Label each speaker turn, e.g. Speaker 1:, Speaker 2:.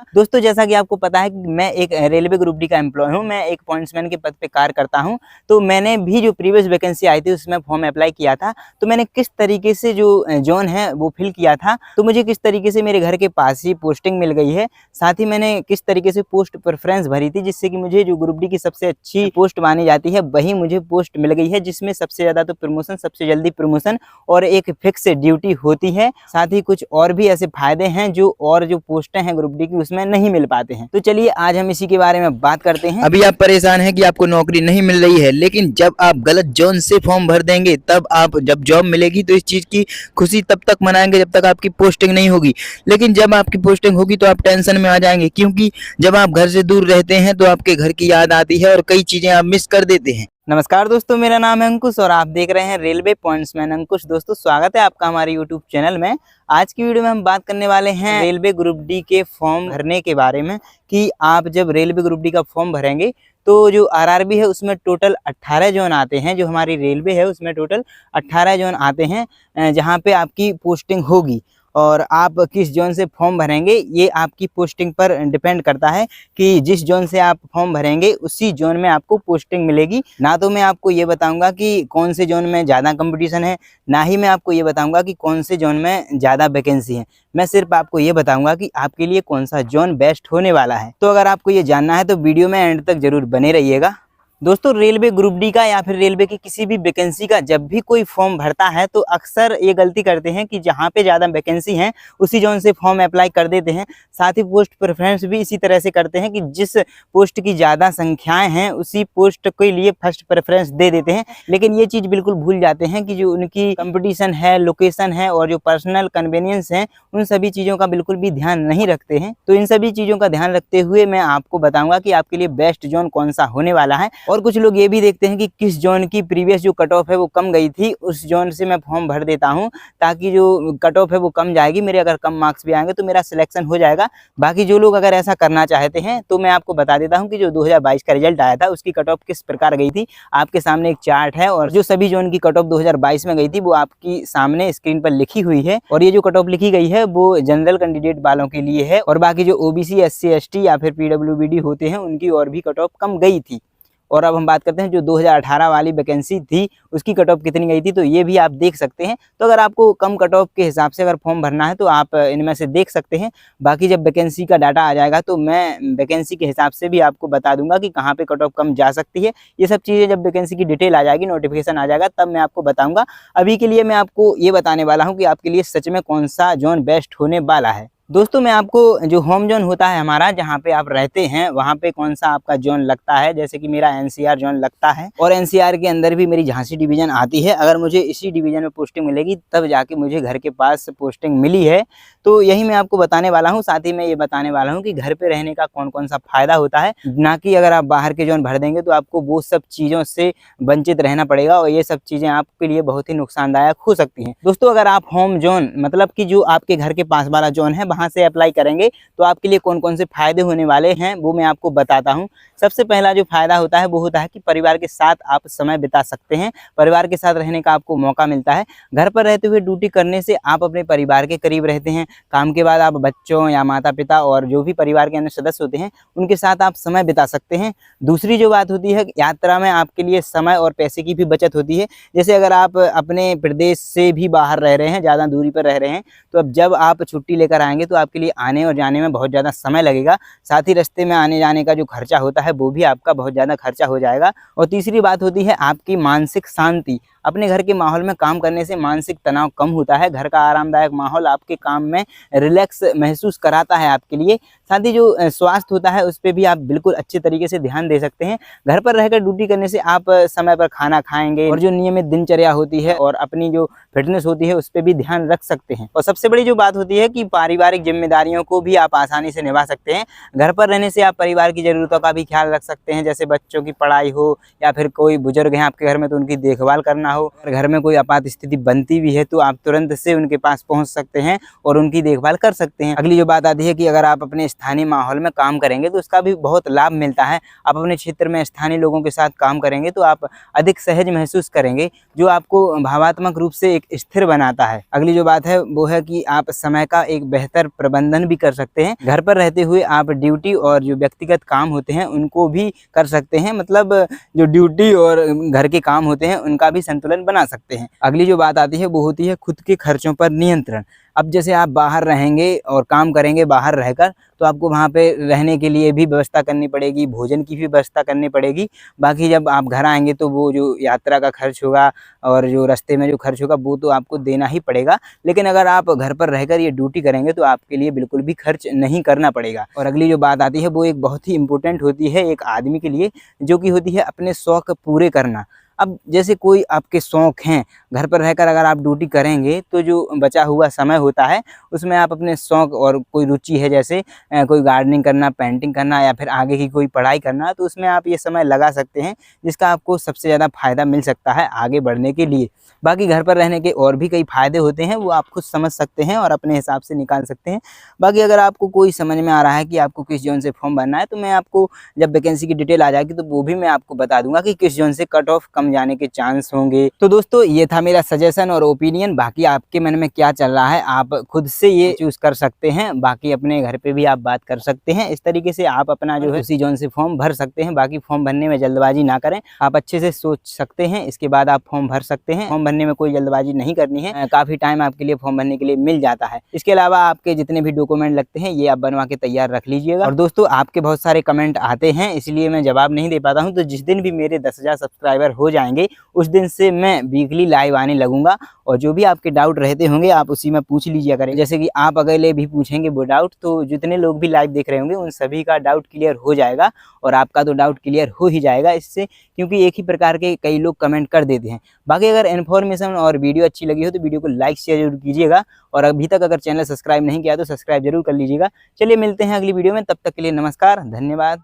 Speaker 1: दोस्तों जैसा कि आपको पता है कि मैं एक रेलवे ग्रुप डी का एम्प्लॉय हूं, मैं एक पॉइंट्समैन के पद पे कार्य करता हूं। तो मैंने भी जो प्रीवियस वैकेंसी आई थी उसमें फॉर्म अप्लाई किया था। तो मैंने किस तरीके से जो जोन है वो फिल किया था, तो मुझे किस तरीके से मेरे घर के पास ही पोस्टिंग मिल गई है। साथ ही मैंने किस तरीके से पोस्ट प्रेफरेंस भरी थी, जिससे कि मुझे जो ग्रुप डी की सबसे अच्छी पोस्ट मानी जाती है वही मुझे पोस्ट मिल गई है, जिसमें सबसे ज़्यादा तो प्रमोशन, सबसे जल्दी प्रमोशन और एक फिक्स ड्यूटी होती है। साथ ही कुछ और भी ऐसे फायदे हैं जो पोस्टें हैं ग्रुप डी की उसमें नहीं मिल पाते हैं। तो चलिए आज हम इसी के बारे में बात करते हैं।
Speaker 2: अभी आप परेशान हैं कि आपको नौकरी नहीं मिल रही है, लेकिन जब आप गलत जोन से फॉर्म भर देंगे तब आप जब जॉब मिलेगी तो इस चीज की खुशी तब तक मनाएंगे जब तक आपकी पोस्टिंग नहीं होगी। लेकिन जब आपकी पोस्टिंग होगी तो आप टेंशन में आ जाएंगे, क्योंकि जब आप घर से दूर रहते हैं तो आपके घर की याद आती है और कई चीजें आप मिस कर देते हैं।
Speaker 1: नमस्कार दोस्तों, मेरा नाम है अंकुश और आप देख रहे हैं रेलवे पॉइंट्समैन अंकुश। दोस्तों स्वागत है आपका हमारे यूट्यूब चैनल में। आज की वीडियो में हम बात करने वाले हैं रेलवे ग्रुप डी के फॉर्म भरने के बारे में, कि आप जब रेलवे ग्रुप डी का फॉर्म भरेंगे तो जो आरआरबी है उसमें टोटल 18 जोन आते हैं। जो हमारी रेलवे है उसमें टोटल 18 जोन आते हैं जहां पे आपकी पोस्टिंग होगी। और आप किस जोन से फॉर्म भरेंगे ये आपकी पोस्टिंग पर डिपेंड करता है, कि जिस जोन से आप फॉर्म भरेंगे उसी जोन में आपको पोस्टिंग मिलेगी। ना तो मैं आपको ये बताऊंगा कि कौन से जोन में ज़्यादा कंपटीशन है, ना ही मैं आपको ये बताऊंगा कि कौन से जोन में ज़्यादा वैकेंसी है। मैं सिर्फ आपको ये बताऊंगा कि आपके लिए कौन सा जोन बेस्ट होने वाला है। तो अगर आपको ये जानना है तो वीडियो में एंड तक जरूर बने रहिएगा। दोस्तों रेलवे ग्रुप डी का या फिर रेलवे की किसी भी वैकेंसी का जब भी कोई फॉर्म भरता है तो अक्सर ये गलती करते हैं कि जहाँ पे ज़्यादा वैकेंसी है उसी जोन से फॉर्म अप्लाई कर देते हैं। साथ ही पोस्ट प्रेफरेंस भी इसी तरह से करते हैं कि जिस पोस्ट की ज़्यादा संख्याएं हैं उसी पोस्ट के लिए फर्स्ट प्रेफरेंस दे देते हैं। लेकिन ये चीज़ बिल्कुल भूल जाते हैं कि जो उनकी कंपटीशन है, लोकेशन है और जो पर्सनल कन्वीनियंस है, उन सभी चीज़ों का बिल्कुल भी ध्यान नहीं रखते हैं। तो इन सभी चीज़ों का ध्यान रखते हुए मैं आपको बताऊँगा कि आपके लिए बेस्ट जोन कौन सा होने वाला है। और कुछ लोग ये भी देखते हैं कि किस जोन की प्रीवियस जो कट ऑफ है वो कम गई थी, उस जोन से मैं फॉर्म भर देता हूं ताकि जो कट ऑफ है वो कम जाएगी, मेरे अगर कम मार्क्स भी आएंगे तो मेरा सिलेक्शन हो जाएगा। बाकी जो लोग अगर ऐसा करना चाहते हैं तो मैं आपको बता देता हूं कि जो 2022 का रिजल्ट आया था उसकी कट ऑफ किस प्रकार गई थी। आपके सामने एक चार्ट है और जो सभी जोन की कट ऑफ 2022 में गई थी वो आपकी सामने स्क्रीन पर लिखी हुई है। और ये जो कट ऑफ लिखी गई है वो जनरल कैंडिडेट वालों के लिए है, और बाकी जो ओबीसी, एससी, एसटी या फिर पीडब्ल्यूबीडी होते हैं उनकी और भी कट ऑफ कम गई थी। और अब हम बात करते हैं जो 2018 वाली वैकेंसी थी उसकी कट ऑफ कितनी गई थी, तो ये भी आप देख सकते हैं। तो अगर आपको कम कट ऑफ के हिसाब से अगर फॉर्म भरना है तो आप इनमें से देख सकते हैं। बाकी जब वैकेंसी का डाटा आ जाएगा तो मैं वैकेंसी के हिसाब से भी आपको बता दूंगा कि कहाँ पे कट ऑफ कम जा सकती है। ये सब चीज़ें जब वैकेंसी की डिटेल आ जाएगी, नोटिफिकेशन आ जाएगा, तब मैं आपको बताऊँगा। अभी के लिए मैं आपको ये बताने वाला हूँ कि आपके लिए सच में कौन सा जोन बेस्ट होने वाला है। दोस्तों मैं आपको जो होम जोन होता है हमारा, जहाँ पे आप रहते हैं वहाँ पे कौन सा आपका जोन लगता है, जैसे कि मेरा एनसीआर जोन लगता है और एनसीआर के अंदर भी मेरी झांसी डिवीजन आती है। अगर मुझे इसी डिवीजन में पोस्टिंग मिलेगी तब जाके मुझे घर के पास पोस्टिंग मिली है। तो यही मैं आपको बताने वाला हूँ। साथ ही मैं ये बताने वाला हूँ कि घर पे रहने का कौन कौन सा फायदा होता है, ना कि अगर आप बाहर के जोन भर देंगे तो आपको वो सब चीज़ों से वंचित रहना पड़ेगा और ये सब चीज़ें आपके लिए बहुत ही नुकसानदायक हो सकती हैं। दोस्तों अगर आप होम जोन मतलब कि जो आपके घर के पास वाला जोन है वहाँ से अप्लाई करेंगे तो आपके लिए कौन कौन से फायदे होने वाले हैं वो मैं आपको बताता हूं। सबसे पहला जो फायदा होता है वो होता है कि परिवार के साथ आप समय बिता सकते हैं, परिवार के साथ रहने का आपको मौका मिलता है। घर पर रहते हुए ड्यूटी करने से आप अपने परिवार के करीब रहते हैं। काम के बाद आप बच्चों या माता पिता और जो भी परिवार के अन्य सदस्य होते हैं उनके साथ आप समय बिता सकते हैं। दूसरी जो बात होती है, यात्रा में आपके लिए समय और पैसे की भी बचत होती है। जैसे अगर आप अपने प्रदेश से भी बाहर रह रहे हैं, ज़्यादा दूरी पर रह रहे हैं, तो अब जब आप छुट्टी लेकर आएंगे तो आपके लिए आने और जाने में बहुत ज़्यादा समय लगेगा। साथ ही रास्ते में आने जाने का जो खर्चा होता है वो भी आपका बहुत ज़्यादा खर्चा हो जाएगा। और तीसरी बात होती है आपकी मानसिक शांति। अपने घर के माहौल में काम करने से मानसिक तनाव कम होता है। घर का आरामदायक माहौल आपके काम में रिलैक्स महसूस कराता है आपके लिए। साथ ही जो स्वास्थ्य होता है उस पर भी आप बिल्कुल अच्छे तरीके से ध्यान दे सकते हैं। घर पर रहकर ड्यूटी करने से आप समय पर खाना खाएंगे और जो नियमित दिनचर्या होती है और अपनी जो फिटनेस होती है उस पर भी ध्यान रख सकते हैं। और सबसे बड़ी जो बात होती है कि पारिवारिक जिम्मेदारियों को भी आप आसानी से निभा सकते हैं। घर पर रहने से आप परिवार की ज़रूरतों का भी ख्याल रख सकते हैं, जैसे बच्चों की पढ़ाई हो या फिर कोई बुजुर्ग हैं आपके घर में तो उनकी देखभाल करना करना हो, अगर घर में कोई आपात स्थिति बनती भी है तो आप तुरंत से उनके पास पहुंच सकते हैं और उनकी देखभाल कर सकते हैं। अगली जो बात आती है कि अगर आप अपने स्थानीय माहौल में काम करेंगे तो उसका भी बहुत लाभ मिलता है। आप अपने क्षेत्र में स्थानीय लोगों के साथ काम करेंगे तो आप अधिक सहज महसूस करेंगे, जो आपको भावात्मक रूप से एक स्थिर बनाता है। अगली जो बात है वो है कि आप समय का एक बेहतर प्रबंधन भी कर सकते हैं। घर पर रहते हुए आप ड्यूटी और जो व्यक्तिगत काम होते हैं उनको भी कर सकते हैं, मतलब जो ड्यूटी और घर के काम होते हैं उनका भी संतुलन बना सकते हैं। अगली जो बात आती है वो होती है खुद के खर्चों पर नियंत्रण। अब जैसे आप बाहर रहेंगे और काम करेंगे बाहर रहकर, तो आपको वहाँ पे रहने के लिए भी व्यवस्था करनी पड़ेगी, भोजन की भी व्यवस्था करनी पड़ेगी। बाकी जब आप घर आएंगे तो वो जो यात्रा का खर्च होगा और जो रास्ते में जो खर्च होगा वो तो आपको देना ही पड़ेगा। लेकिन अगर आप घर पर रहकर ये ड्यूटी करेंगे तो आपके लिए बिल्कुल भी खर्च नहीं करना पड़ेगा। और अगली जो बात आती है वो एक बहुत ही इम्पोर्टेंट होती है एक आदमी के लिए, जो कि होती है अपने शौक पूरे करना। अब जैसे कोई आपके शौक हैं, घर पर रहकर अगर आप ड्यूटी करेंगे तो जो बचा हुआ समय होता है उसमें आप अपने शौक और कोई रुचि है जैसे कोई गार्डनिंग करना, पेंटिंग करना या फिर आगे की कोई पढ़ाई करना, तो उसमें आप ये समय लगा सकते हैं जिसका आपको सबसे ज़्यादा फ़ायदा मिल सकता है आगे बढ़ने के लिए। बाकी घर पर रहने के और भी कई फ़ायदे होते हैं, वो आप खुद समझ सकते हैं और अपने हिसाब से निकाल सकते हैं। बाकी अगर आपको कोई समझ में आ रहा है कि आपको किस जोन से फॉर्म भरना है तो मैं आपको जब वैकेंसी की डिटेल आ जाएगी तो वो भी मैं आपको बता दूंगा कि किस जोन से कट ऑफ कम जाने के चांस होंगे। तो दोस्तों ये था मेरा सजेशन और ओपिनियन। बाकी आपके मन में क्या चल रहा है आप खुद से ये चूज कर सकते हैं। बाकी अपने घर पे भी आप बात कर सकते हैं। इस तरीके से आप अपना जो है उसी जोन से फॉर्म भर सकते हैं। बाकी फॉर्म भरने में जल्दबाजी ना करें, आप अच्छे से सोच सकते हैं, इसके बाद आप फॉर्म भर सकते हैं। फॉर्म भरने में कोई जल्दबाजी नहीं करनी है, काफी टाइम आपके लिए फॉर्म भरने के लिए मिल जाता है। इसके अलावा आपके जितने भी डॉक्यूमेंट लगते हैं ये आप बनवा के तैयार रख लीजिएगा। और दोस्तों आपके बहुत सारे कमेंट आते हैं इसलिए मैं जवाब नहीं दे पाता हूँ, तो जिस दिन भी मेरे 10,000 सब्सक्राइबर हो जाएंगे उस दिन से मैं वीकली लाइव आने लगूंगा और जो भी आपके डाउट रहते होंगे आप उसी में पूछ लीजिए करें। जैसे कि आप अगले भी पूछेंगे वो डाउट, तो जितने लोग भी लाइव देख रहे होंगे उन सभी का डाउट क्लियर हो जाएगा और आपका तो डाउट क्लियर हो ही जाएगा इससे, क्योंकि एक ही प्रकार के कई लोग कमेंट कर देते हैं। बाकी अगर इन्फॉर्मेशन और वीडियो अच्छी लगी हो तो वीडियो को लाइक शेयर जरूर कीजिएगा और अभी तक अगर चैनल सब्सक्राइब नहीं किया तो सब्सक्राइब जरूर कर लीजिएगा। चलिए मिलते हैं अगली वीडियो में, तब तक के लिए नमस्कार, धन्यवाद।